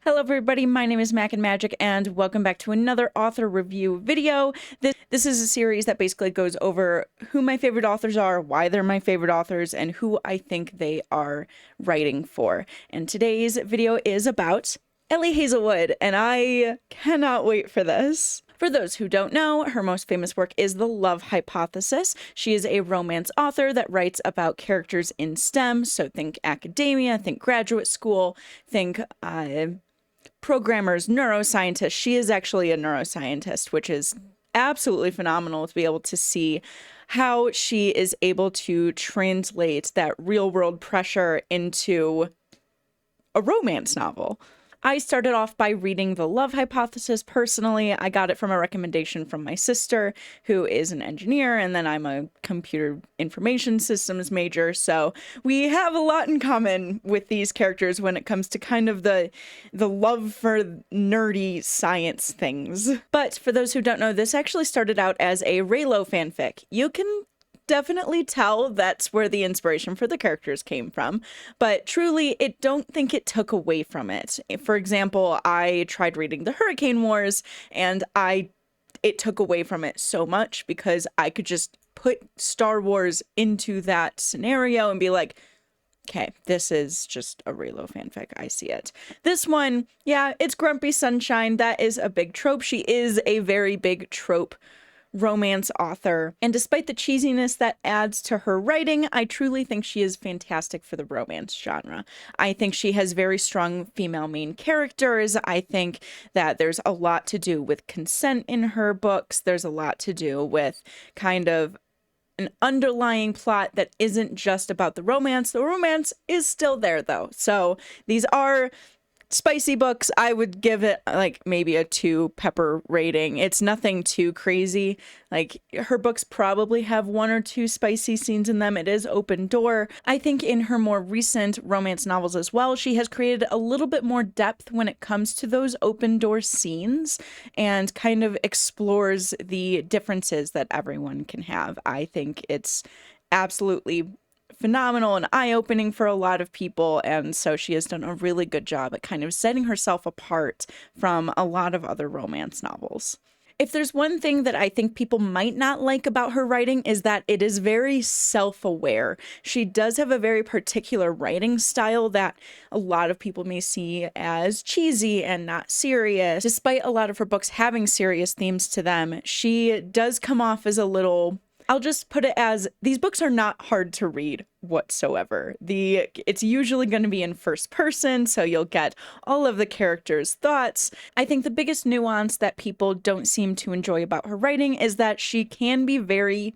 Hello everybody, my name is Makandmagic and welcome back to another author review video. This is a series that basically goes over who my favorite authors are, why they're my favorite authors, and who I think they are writing for. And today's video is about Ellie Hazelwood, and I cannot wait for this. For those who don't know, her most famous work is The Love Hypothesis. She is a romance author that writes about characters in STEM, so think academia, think graduate school, think programmers, neuroscientists. She is actually a neuroscientist, which is absolutely phenomenal to be able to see how she is able to translate that real world pressure into a romance novel. I started off by reading The Love Hypothesis personally. I got it from a recommendation from my sister, who is an engineer, and then I'm a computer information systems major, so we have a lot in common with these characters when it comes to kind of the love for nerdy science things. But for those who don't know, this actually started out as a Raylo fanfic. You can definitely tell that's where the inspiration for the characters came from, but truly don't think it took away from it. For example, I tried reading the Hurricane Wars and it took away from it so much because I could just put Star Wars into that scenario and be like, okay, this is just a Raylo fanfic. I see it. This one, yeah, it's Grumpy Sunshine. That is a big trope. She is a very big trope romance author, and despite the cheesiness that adds to her writing, I truly think she is fantastic for the romance genre. I think she has very strong female main characters. I think that there's a lot to do with consent in her books. There's a lot to do with kind of an underlying plot that isn't just about the romance. The romance is still there though. So these are spicy books. I would give it like maybe a 2 pepper rating. It's nothing too crazy. Like, her books probably have 1 or 2 spicy scenes in them. It is open door. I think in her more recent romance novels as well, she has created a little bit more depth when it comes to those open door scenes and kind of explores the differences that everyone can have. I think it's absolutely phenomenal and eye-opening for a lot of people, and so she has done a really good job at kind of setting herself apart from a lot of other romance novels. If there's one thing that I think people might not like about her writing is that it is very self-aware. She does have a very particular writing style that a lot of people may see as cheesy and not serious. Despite a lot of her books having serious themes to them, she does come off as a little, I'll just put it as, these books are not hard to read whatsoever. It's usually going to be in first person, so you'll get all of the characters' thoughts. I think the biggest nuance that people don't seem to enjoy about her writing is that she can be very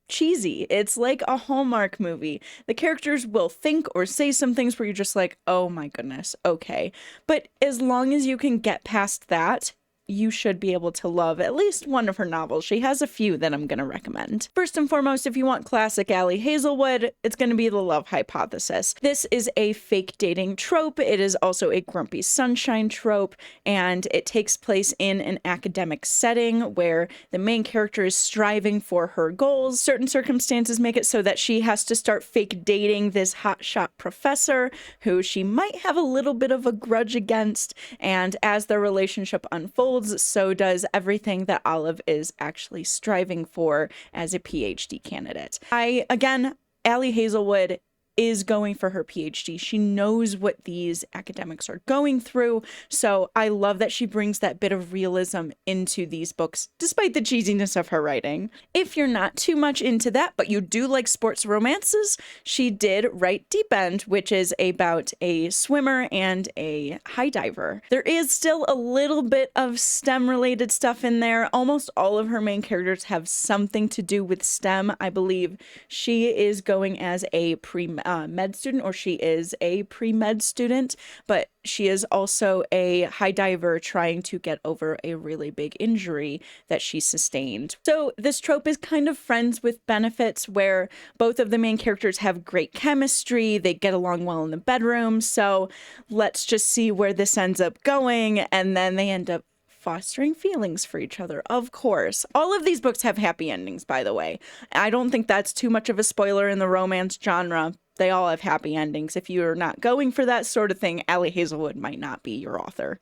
cheesy. It's like a Hallmark movie. The characters will think or say some things where you're just like, oh my goodness, okay. But as long as you can get past that, you should be able to love at least one of her novels. She has a few that I'm going to recommend. First and foremost, if you want classic Ellie Hazelwood, it's going to be The Love Hypothesis. This is a fake dating trope. It is also a Grumpy Sunshine trope, and it takes place in an academic setting where the main character is striving for her goals. Certain circumstances make it so that she has to start fake dating this hotshot professor who she might have a little bit of a grudge against, and as their relationship unfolds, so does everything that Olive is actually striving for as a PhD candidate. Again, Ellie Hazelwood is going for her PhD. She knows what these academics are going through, so I love that she brings that bit of realism into these books, despite the cheesiness of her writing. If you're not too much into that, but you do like sports romances, she did write Deep End, which is about a swimmer and a high diver. There is still a little bit of STEM-related stuff in there. Almost all of her main characters have something to do with STEM. I believe she is going as a med student, or she is a pre-med student, but she is also a high diver trying to get over a really big injury that she sustained. So this trope is kind of friends with benefits, where both of the main characters have great chemistry, they get along well in the bedroom, so let's just see where this ends up going, and then they end up fostering feelings for each other, of course. All of these books have happy endings, by the way. I don't think that's too much of a spoiler in the romance genre. They all have happy endings. If you're not going for that sort of thing, Allie Hazelwood might not be your author.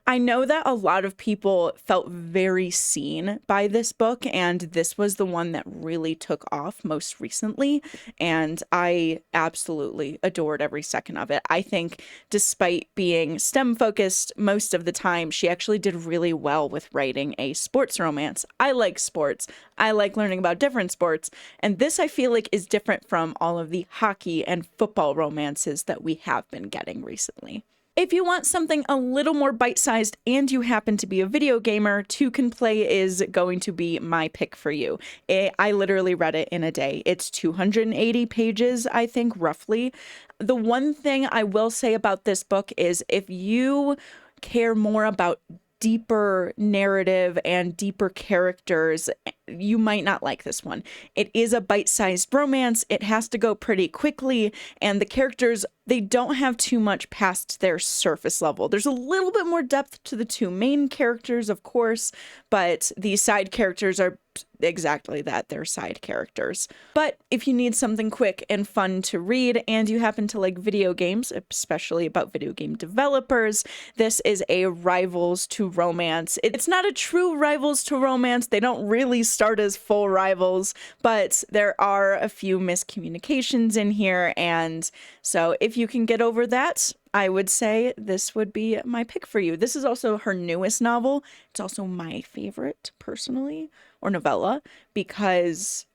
I know that a lot of people felt very seen by this book, and this was the one that really took off most recently, and I absolutely adored every second of it. I think despite being STEM focused most of the time, she actually did really well with writing a sports romance. I like sports. I like learning about different sports, and this I feel like is different from all of the hockey and football romances that we have been getting recently. If you want something a little more bite-sized and you happen to be a video gamer, Two Can Play is going to be my pick for you. I literally read it in a day. It's 280 pages, I think, roughly. The one thing I will say about this book is if you care more about deeper narrative and deeper characters, you might not like this one. It is a bite-sized romance. It has to go pretty quickly, and the characters, they don't have too much past their surface level. There's a little bit more depth to the two main characters, of course, but the side characters are exactly that. They're side characters. But if you need something quick and fun to read and you happen to like video games, especially about video game developers, this is a rivals to romance. It's not a true rivals to romance. They don't really start as full rivals, but there are a few miscommunications in here. And so if you can get over that, I would say this would be my pick for you. This is also her newest novel. It's also my favorite, personally, or novella, because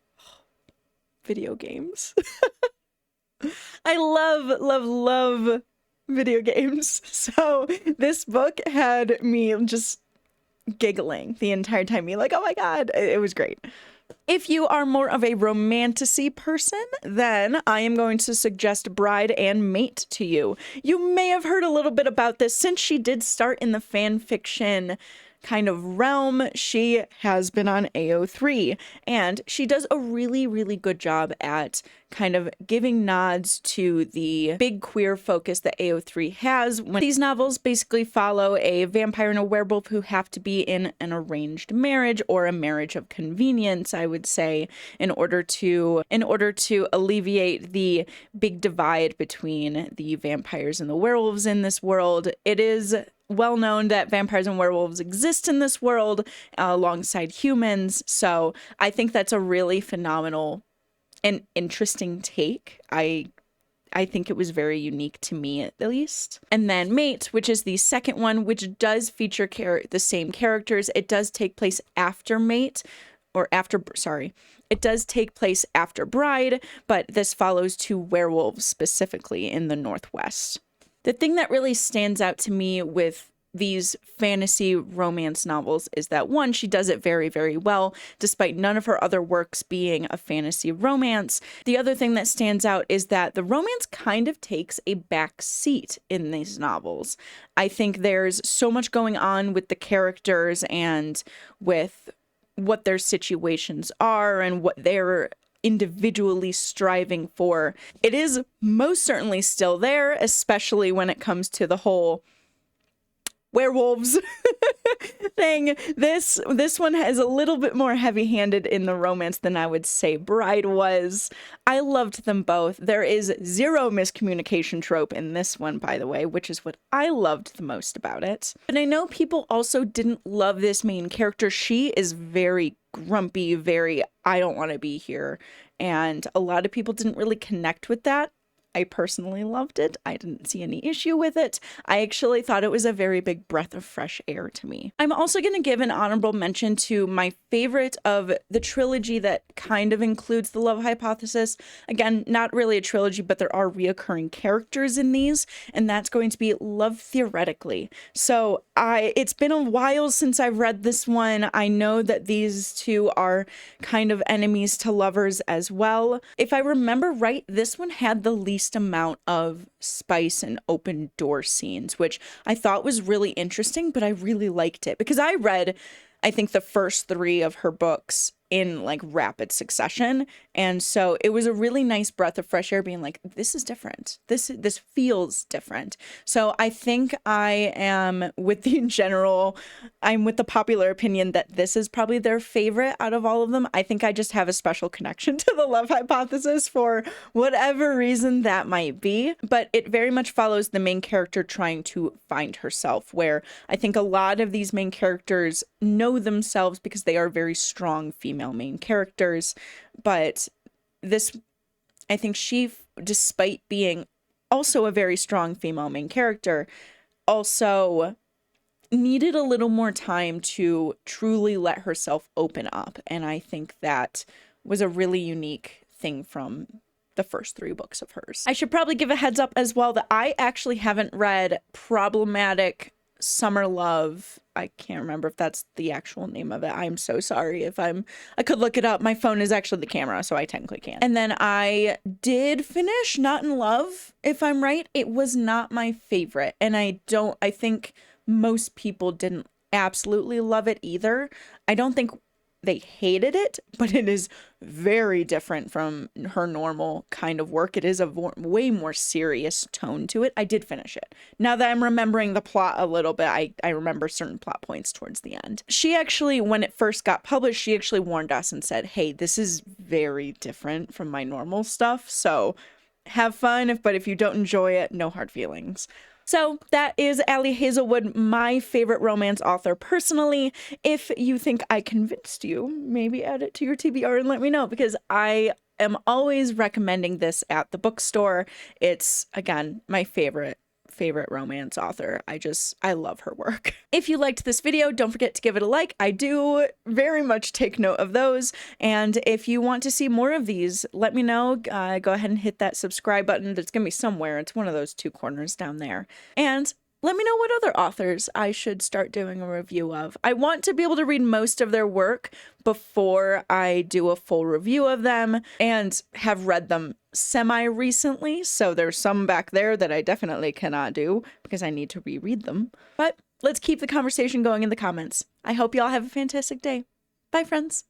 video games. I love video games. So this book had me just giggling the entire time, me like, oh my God, it was great. If you are more of a romantasy person, then I am going to suggest Bride and Mate to you. You may have heard a little bit about this since she did start in the fan fiction kind of realm. She has been on AO3, and she does a really good job at kind of giving nods to the big queer focus that AO3 has. When these novels basically follow a vampire and a werewolf who have to be in an arranged marriage or a marriage of convenience, I would say, in order to alleviate the big divide between the vampires and the werewolves in this world. It is well known that vampires and werewolves exist in this world alongside humans. So I think that's a really phenomenal and interesting take. I think it was very unique to me, at least. And then Mate, which is the second one, which does feature the same characters. It does take place after Mate, or after, sorry. It does take place after Bride, but this follows two werewolves specifically in the Northwest. The thing that really stands out to me with these fantasy romance novels is that, one, she does it very well, despite none of her other works being a fantasy romance. The other thing that stands out is that the romance kind of takes a back seat in these novels. I think there's so much going on with the characters and with what their situations are and what they're individually striving for. It is most certainly still there, especially when it comes to the whole werewolves thing. This one has a little bit more heavy-handed in the romance than I would say Bride was. I loved them both. There is zero miscommunication trope in this one, by the way, which is what I loved the most about it. But I know people also didn't love this main character. She is very grumpy, very, I don't want to be here. And a lot of people didn't really connect with that. I personally loved it. I didn't see any issue with it. I actually thought it was a very big breath of fresh air to me. I'm also going to give an honorable mention to my favorite of the trilogy that kind of includes the love hypothesis. Again, not really a trilogy, but there are reoccurring characters in these, and that's going to be Love Theoretically. So it's been a while since I've read this one. I know that these two are kind of enemies to lovers as well. If I remember right, this one had the least amount of spice and open door scenes, which I thought was really interesting, but I really liked it because I read, I think, the first three of her books in like rapid succession. And so it was a really nice breath of fresh air being like, this is different. This feels different. So I think I am with I'm with the popular opinion that this is probably their favorite out of all of them. I think I just have a special connection to the love hypothesis for whatever reason that might be. But it very much follows the main character trying to find herself, where I think a lot of these main characters know themselves because they are very strong female main characters. But this, I think she, despite being also a very strong female main character, also needed a little more time to truly let herself open up. And I think that was a really unique thing from the first 3 books of hers. I should probably give a heads up as well that I actually haven't read Problematic Summer Love. I can't remember if that's the actual name of it. I'm so sorry if I could look it up. My phone is actually the camera, so I technically can. And then I did finish Not in Love, if I'm right. It was not my favorite. And I think most people didn't absolutely love it either. I don't think they hated it, but it is very different from her normal kind of work. It is a way more serious tone to it. I did finish it. Now that I'm remembering the plot a little bit, I remember certain plot points towards the end. She actually, when it first got published, she actually warned us and said, hey, this is very different from my normal stuff, so have fun, but if you don't enjoy it, no hard feelings. So that is Ali Hazelwood, my favorite romance author personally. If you think I convinced you, maybe add it to your TBR and let me know, because I am always recommending this at the bookstore. It's, again, my favorite romance author. I love her work. If you liked this video, don't forget to give it a like. I do very much take note of those. And if you want to see more of these, let me know. Go ahead and hit that subscribe button. That's going to be somewhere. It's one of those 2 corners down there. And let me know what other authors I should start doing a review of. I want to be able to read most of their work before I do a full review of them, and have read them semi-recently, so there's some back there that I definitely cannot do because I need to reread them. But let's keep the conversation going in the comments. I hope y'all have a fantastic day. Bye, friends.